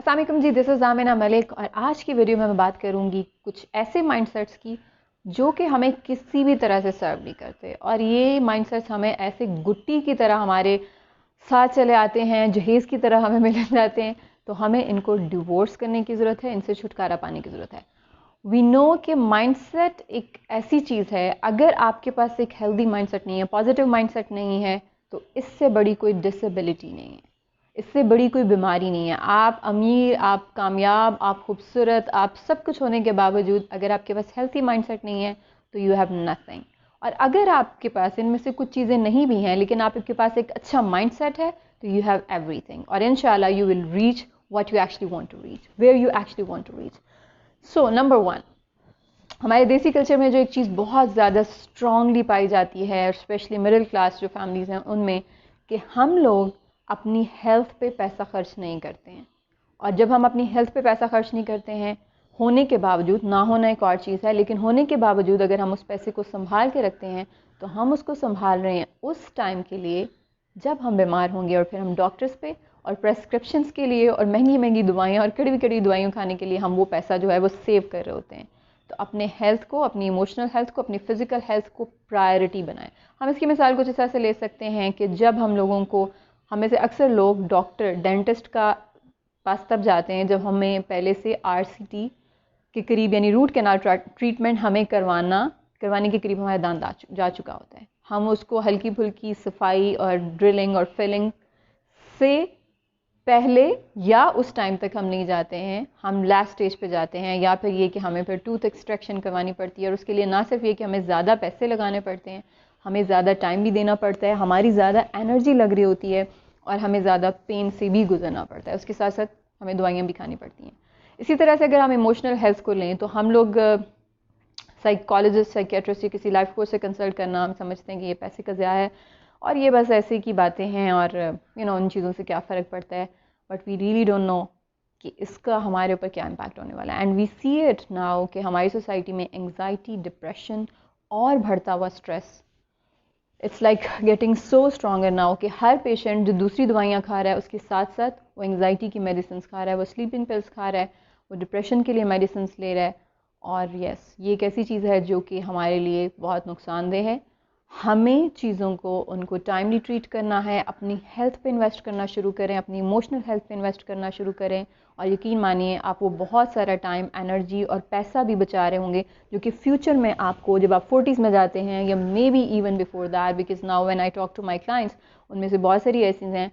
अस्सलाम वालेकुम जी, this is Amina Malik और आज की वीडियो में मैं बात करूंगी कुछ ऐसे माइंडसेट्स की जो कि हमें किसी भी तरह से सर्व नहीं करते। और ये माइंडसेट्स हमें ऐसे गुट्टी की तरह हमारे साथ चले आते हैं, जहेज़ की तरह हमें मिल जाते हैं। तो हमें इनको डिवोर्स करने की ज़रूरत है, इनसे छुटकारा पाने की ज़रूरत है। वी नो कि माइंडसेट एक ऐसी चीज़ है, अगर आपके पास एक हेल्दी माइंडसेट नहीं है, पॉजिटिव माइंडसेट नहीं है, तो इससे बड़ी कोई डिसेबिलिटी नहीं है, इससे बड़ी कोई बीमारी नहीं है। आप अमीर, आप कामयाब, आप खूबसूरत, आप सब कुछ होने के बावजूद अगर आपके पास हेल्थी माइंडसेट नहीं है तो यू हैव नथिंग। और अगर आपके पास इनमें से कुछ चीज़ें नहीं भी हैं लेकिन आपके पास एक अच्छा माइंडसेट है तो यू हैव एवरीथिंग, और इंशाल्लाह you will reach what you actually want to reach, where you actually want to reach. So number one, हमारे देसी कल्चर में जो एक चीज़ बहुत ज़्यादा स्ट्रांगली पाई जाती है, स्पेशली मिडिल क्लास जो फैमिलीज़ हैं उनमें, कि हम लोग अपनी हेल्थ पे पैसा खर्च नहीं करते हैं। और जब हम अपनी हेल्थ पे पैसा खर्च नहीं करते हैं, होने के बावजूद, ना होना एक और चीज़ है, लेकिन होने के बावजूद अगर हम उस पैसे को संभाल के रखते हैं तो हम उसको संभाल रहे हैं उस टाइम के लिए जब हम बीमार होंगे, और फिर हम डॉक्टर्स पे और प्रेस्क्रिप्शंस के लिए और महंगी महंगी दवाइयाँ और कड़वी कड़वी दवाइयाँ खाने के लिए हम वो पैसा जो है वो सेव कर रहे होते हैं। तो अपने हेल्थ को, अपनी इमोशनल हेल्थ को, अपनी फिजिकल हेल्थ को प्रायोरिटी बनाएं। हम इसकी मिसाल कुछ इस तरह से ले सकते हैं कि जब हम लोगों को, हमें से अक्सर लोग डॉक्टर, डेंटिस्ट का पास तब जाते हैं जब हमें पहले से आरसीटी के करीब, यानी रूट कैनाल ट्रीटमेंट हमें करवाने के करीब हमारा दांत जा चुका होता है। हम उसको हल्की फुल्की सफाई और ड्रिलिंग और फिलिंग से पहले या उस टाइम तक हम नहीं जाते हैं, हम लास्ट स्टेज पे जाते हैं, या फिर ये कि हमें फिर टूथ एक्सट्रैक्शन करवानी पड़ती है। और उसके लिए ना सिर्फ ये कि हमें ज़्यादा पैसे लगाने पड़ते हैं, हमें ज़्यादा टाइम भी देना पड़ता है, हमारी ज़्यादा एनर्जी लग रही होती है और हमें ज़्यादा पेन से भी गुजरना पड़ता है, उसके साथ साथ हमें दवाइयाँ भी खानी पड़ती हैं। इसी तरह से अगर हम इमोशनल हेल्थ को लें तो हम लोग साइकोलॉजिस्ट, साइकेट्रिस्ट या किसी लाइफ कोच से कंसल्ट करना, हम समझते हैं कि ये पैसे का ज़्यादा है और ये बस ऐसे की बातें हैं और उन चीज़ों से क्या फ़र्क पड़ता है। But we really don't know कि इसका हमारे ऊपर क्या इम्पैक्ट होने वाला है। And we see it now कि हमारी सोसाइटी में एंग्जाइटी, डिप्रेशन और बढ़ता हुआ stress, it's like getting so stronger now कि हर पेशेंट जो दूसरी दवाइयाँ खा रहा है उसके साथ साथ वो एंग्जाइटी की मेडिसिन खा रहा है, वो स्लीपिंग पिल्स खा रहा है, वो डिप्रेशन के लिए मेडिसिन ले रहा है। और यस, ये एक ऐसी चीज़ है जो कि हमारे लिए बहुत नुकसानदेह है। हमें चीज़ों को, उनको टाइमली ट्रीट करना है, अपनी हेल्थ पे इन्वेस्ट करना शुरू करें, अपनी इमोशनल हेल्थ पे इन्वेस्ट करना शुरू करें। और यकीन मानिए आप वो बहुत सारा टाइम, एनर्जी और पैसा भी बचा रहे होंगे जो कि फ्यूचर में आपको, जब आप 40s में जाते हैं या maybe even before that, because now when I talk to my clients, उनमें से बहुत सारी ऐसी हैं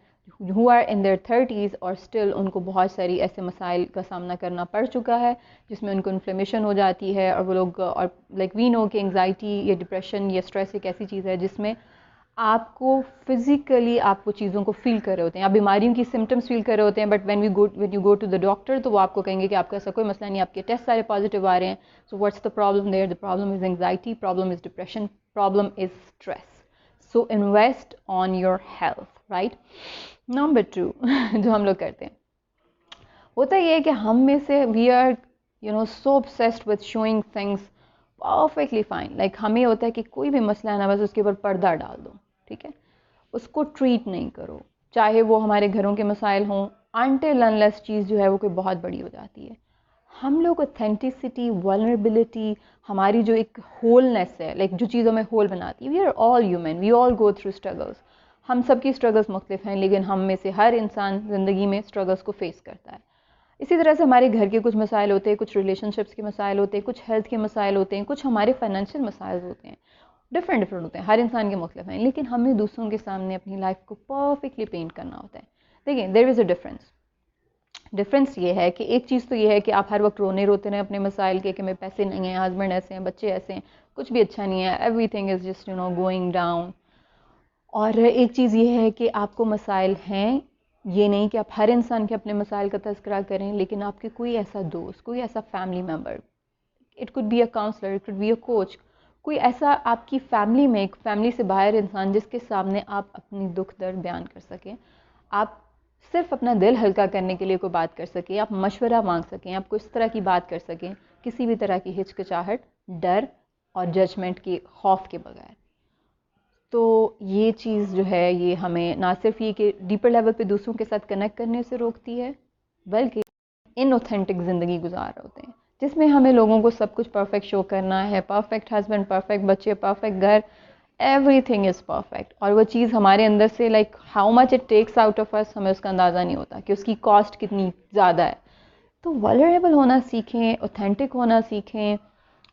who are in their 30s और स्टिल उनको बहुत सारी ऐसे मसाइल का सामना करना पड़ चुका है जिसमें उनको इन्फ्लेमेशन हो जाती है। और वो लोग, और लाइक वी नो कि एंग्जाइटी या डिप्रेशन या स्ट्रेस एक ऐसी चीज़ है जिसमें आपको फिजिकली, आपको चीज़ों को फील कर रहे होते हैं, आप बीमारियों की सिम्टम्स फील कर रहे होते हैं, but when you go to the doctor तो वो आपको कहेंगे कि आपका ऐसा कोई मसला नहीं, आपके टेस्ट सारे पॉजिटिव आ रहे हैं। So what's the problem there? The problem is anxiety, problem is depression, problem is stress. So invest on your health, right. Number 2 जो हम लोग करते हैं, होता ये है कि हम में से we are so obsessed with showing things perfectly fine. Like हमें होता है कि कोई भी मसला है ना, बस उसके ऊपर पर्दा डाल दो, ठीक है, उसको ट्रीट नहीं करो, चाहे वो हमारे घरों के मसाइल हों, अनटिल अनलेस चीज़ जो है वो कोई बहुत बड़ी हो जाती है। हम लोग ऑथेंटिसिटी, वल्नरेबिलिटी, हमारी जो एक होलनेस है, लाइक जो चीज़ हमें होल बनाती है, we are all human, we all go through struggles. हम सबकी स्ट्रगल्स मुख्तलिफ हैं, लेकिन हम में से हर इंसान ज़िंदगी में स्ट्रगल्स को फेस करता है। इसी तरह से हमारे घर के कुछ मसाइल होते हैं, कुछ रिलेशनशिप्स के मसाइल होते हैं, कुछ हेल्थ के मसाइल होते हैं, कुछ हमारे फाइनेंशियल मसाइल होते हैं, डिफरेंट डिफरेंट होते हैं, हर इंसान के मुख्तलिफ हैं। लेकिन हमें दूसरों के सामने अपनी लाइफ को परफेक्टली पेंट करना होता है। देखिए, देयर इज़ अ डिफरेंस ये है कि एक चीज़ तो ये है कि आप हर वक्त रोने रोते रहें अपने मसाइल के, कि मेरे पैसे नहीं हैं, हस्बैंड ऐसे हैं, बच्चे ऐसे हैं, कुछ भी अच्छा नहीं है, everything is just going down. और एक चीज़ ये है कि आपको मसाइल हैं, ये नहीं कि आप हर इंसान के अपने मसाइल का तज़किरा करें, लेकिन आपके कोई ऐसा दोस्त, कोई ऐसा family member, it could be a counsellor, it could be a coach, कोई ऐसा आपकी फैमिली में, एक फैमिली से बाहर इंसान जिसके सामने आप अपनी दुख दर्द बयान कर सकें, आप सिर्फ अपना दिल हल्का करने के लिए कोई बात कर सकें, आप मशवरा मांग सकें, आप कुछ तरह की बात कर सकें, किसी भी तरह की हिचकिचाहट, डर और जजमेंट के खौफ के बगैर। तो ये चीज़ जो है, ये हमें ना सिर्फ ये कि डीपर लेवल पे दूसरों के साथ कनेक्ट करने से रोकती है, बल्कि इनऑथेंटिक ज़िंदगी गुजार रहे होते हैं, जिसमें हमें लोगों को सब कुछ परफेक्ट शो करना है, परफेक्ट हस्बैंड, परफेक्ट बच्चे, परफेक्ट घर, एवरीथिंग इज़ परफेक्ट, और वो चीज़ हमारे अंदर से like how much it takes out of us, हमें उसका अंदाज़ा नहीं होता कि उसकी कॉस्ट कितनी ज़्यादा है। तो वल्नरेबल होना सीखें, ऑथेंटिक होना सीखें,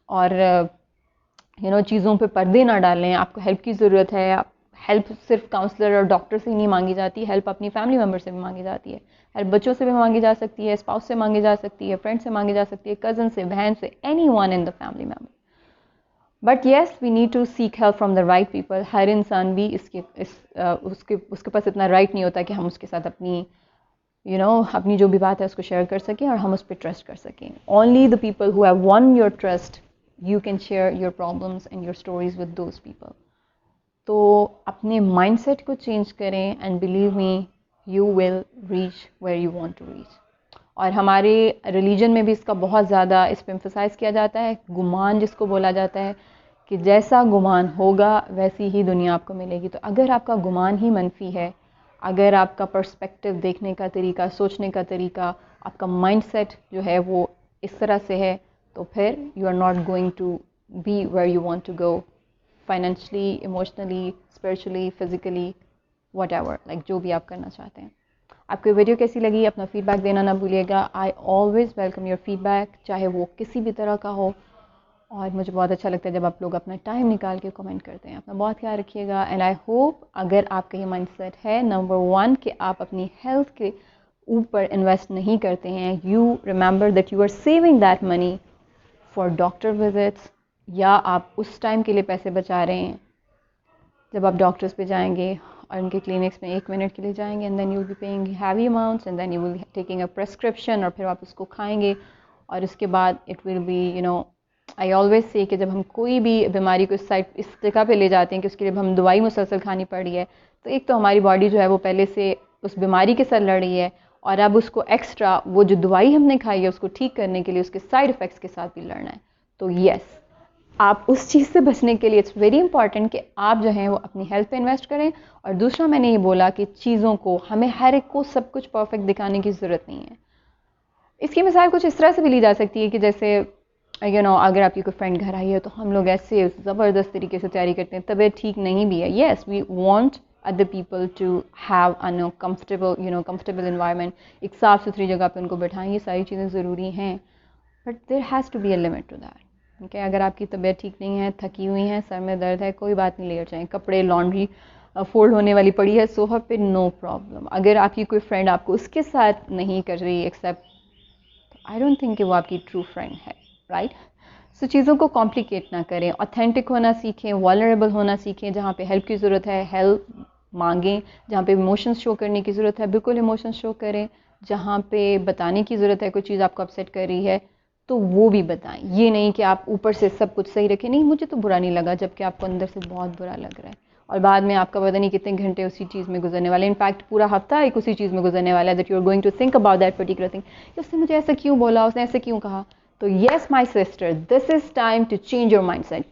और चीज़ों पे पर्दे ना डालें। आपको हेल्प की ज़रूरत है, आप हेल्प सिर्फ काउंसलर और डॉक्टर से ही नहीं मांगी जाती, हेल्प अपनी फैमिली मेम्बर से भी मांगी जाती है, हेल्प बच्चों से भी मांगी जा सकती है, स्पाउस से मांगी जा सकती है, फ्रेंड से मांगी जा सकती है, कज़न से, बहन से, any one in the family member. But yes, we need to seek help from the right people. हर इंसान भी उसके पास इतना राइट नहीं होता कि हम उसके साथ अपनी अपनी जो भी बात है उसको शेयर कर सकें और हम उस पर ट्रस्ट कर सकें। Only the people who have won your trust, you can share your problems and your stories with those people. तो अपने माइंडसेट को चेंज करें, and believe me, you will reach where you want to reach. और हमारे religion में भी इसका बहुत ज़्यादा इस पर एम्फसाइज़ किया जाता है, गुमान जिसको बोला जाता है, कि जैसा गुमान होगा वैसी ही दुनिया आपको मिलेगी। तो अगर आपका गुमान ही मनफी है, अगर आपका पर्सपेक्टिव देखने का तरीका, सोचने का तरीका, आपका माइंडसेट जो है वो इस तरह से है, तो फिर you are not going to be where you want to go, financially, emotionally, spiritually, physically, whatever, like जो भी आप करना चाहते हैं। आपको वीडियो कैसी लगी, अपना फीडबैक देना ना भूलिएगा। I always welcome your feedback, चाहे वो किसी भी तरह का हो, और मुझे बहुत अच्छा लगता है जब आप लोग अपना टाइम निकाल के कमेंट करते हैं। अपना बहुत ख्याल रखिएगा, एंड आई होप अगर आपका ये माइंडसेट है नंबर 1 कि आप अपनी हेल्थ के ऊपर इन्वेस्ट नहीं करते हैं, you remember that you are saving that money for doctor visits, या आप उस टाइम के लिए पैसे बचा रहे हैं जब आप डॉक्टर्स पे जाएंगे और उनके क्लिनिक्स में 1 मिनट के लिए जाएंगे, and then you will be paying heavy amounts, and then you will taking a prescription, और फिर आप उसको खाएंगे, और उसके बाद it will be I always say कि जब हम कोई भी बीमारी को इस जगह पे ले जाते हैं कि उसके लिए हम दवाई मुसलसल खानी पड़ रही है, तो एक तो हमारी बॉडी जो है वो पहले से उस बीमारी के साथ लड़ रही है, और अब उसको एक्स्ट्रा वो जो दवाई हमने खाई है उसको ठीक करने के लिए उसके साइड इफ़ेक्ट्स के साथ भी लड़ना है। तो येस, आप उस चीज़ से बचने के लिए इट्स वेरी इंपॉर्टेंट कि आप जो हैं वो अपनी हेल्थ पे इन्वेस्ट करें। और दूसरा, मैंने ये बोला कि चीज़ों को, हमें हर एक को सब कुछ परफेक्ट दिखाने की ज़रूरत नहीं है। इसकी मिसाल कुछ इस तरह से भी ली जा सकती है कि जैसे अगर आपकी कोई फ्रेंड घर आई है तो हम लोग ऐसे ज़बरदस्त तरीके से तैयारी करते हैं, तबीयत ठीक नहीं भी है, yes we want other people to have comfortable environment, एक साफ़ सुथरी जगह पे उनको बैठाएं, ये सारी चीज़ें ज़रूरी हैं, but there has to be a limit to that. ठीक है, अगर आपकी तबीयत ठीक नहीं है, थकी हुई है, सर में दर्द है, कोई बात नहीं, लेट जाएं, कपड़े लॉन्ड्री फोल्ड होने वाली पड़ी है सोफा पे, नो प्रॉब्लम। अगर आपकी कोई फ्रेंड आपको उसके साथ नहीं कर रही एक्सेप्ट, आई डोंट थिंक कि वो आपकी ट्रू फ्रेंड है, राइट। सो चीज़ों को कॉम्प्लिकेट ना करें, ऑथेंटिक होना सीखें, वल्नरेबल होना सीखें, जहाँ पे हेल्प की ज़रूरत है हेल्प मांगें, जहाँ पे इमोशंस शो करने की ज़रूरत है बिल्कुल इमोशंस शो करें, जहाँ पे बताने की ज़रूरत है कोई चीज़ आपको अपसेट कर रही है तो वो भी बताएं। ये नहीं कि आप ऊपर से सब कुछ सही रखें, नहीं मुझे तो बुरा नहीं लगा, जबकि आपको अंदर से बहुत बुरा लग रहा है, और बाद में आपका पता नहीं कितने घंटे उसी चीज़ में गुजरने वाले, इनफैक्ट पूरा हफ्ता एक उसी चीज़ में गुजरने वाला है, that you are going to think about that particular thing, उसने मुझे ऐसा क्यों बोला, उसने ऐसे क्यों कहा। तो yes my sister, this is time to change your mindset.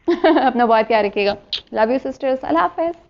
अपना बहुत ख्याल रखिएगा, लव यू सिस्टर्स, अल्लाह हाफ़िज़।